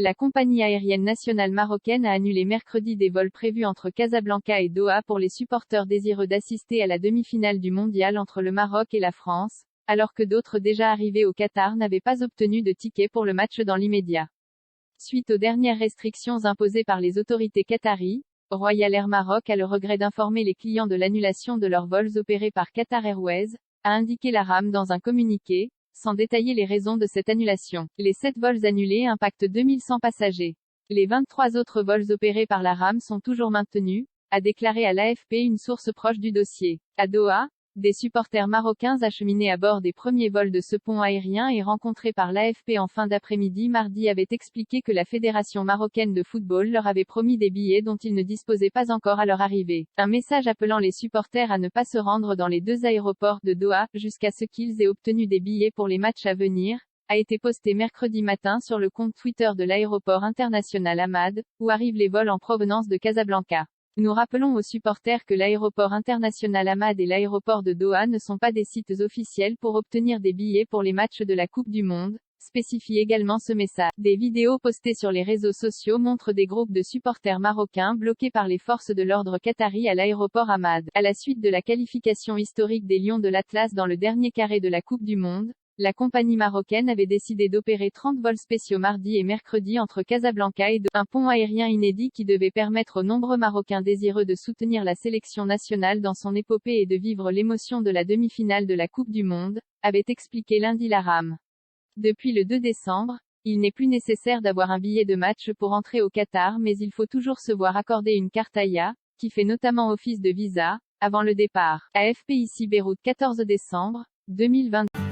La compagnie aérienne nationale marocaine a annulé mercredi des vols prévus entre Casablanca et Doha pour les supporters désireux d'assister à la demi-finale du mondial entre le Maroc et la France, alors que d'autres déjà arrivés au Qatar n'avaient pas obtenu de tickets pour le match dans l'immédiat. Suite aux dernières restrictions imposées par les autorités qataries, Royal Air Maroc a le regret d'informer les clients de l'annulation de leurs vols opérés par Qatar Airways, a indiqué la RAM dans un communiqué, sans détailler les raisons de cette annulation. Les 7 vols annulés impactent 2100 passagers. Les 23 autres vols opérés par la RAM sont toujours maintenus, a déclaré à l'AFP une source proche du dossier. À Doha, des supporters marocains acheminés à bord des premiers vols de ce pont aérien et rencontrés par l'AFP en fin d'après-midi mardi avaient expliqué que la Fédération marocaine de football leur avait promis des billets dont ils ne disposaient pas encore à leur arrivée. Un message appelant les supporters à ne pas se rendre dans les 2 aéroports de Doha, jusqu'à ce qu'ils aient obtenu des billets pour les matchs à venir, a été posté mercredi matin sur le compte Twitter de l'aéroport international Hamad, où arrivent les vols en provenance de Casablanca. Nous rappelons aux supporters que l'aéroport international Hamad et l'aéroport de Doha ne sont pas des sites officiels pour obtenir des billets pour les matchs de la Coupe du Monde, spécifie également ce message. Des vidéos postées sur les réseaux sociaux montrent des groupes de supporters marocains bloqués par les forces de l'ordre qatari à l'aéroport Hamad. À la suite de la qualification historique des Lions de l'Atlas dans le dernier carré de la Coupe du Monde, la compagnie marocaine avait décidé d'opérer 30 vols spéciaux mardi et mercredi entre Casablanca et Doha, un pont aérien inédit qui devait permettre aux nombreux Marocains désireux de soutenir la sélection nationale dans son épopée et de vivre l'émotion de la demi-finale de la Coupe du Monde, avait expliqué lundi la RAM. Depuis le 2 décembre, il n'est plus nécessaire d'avoir un billet de match pour entrer au Qatar, mais il faut toujours se voir accorder une carte AIA, qui fait notamment office de visa, avant le départ. AFP ici Beyrouth 14 décembre 2020.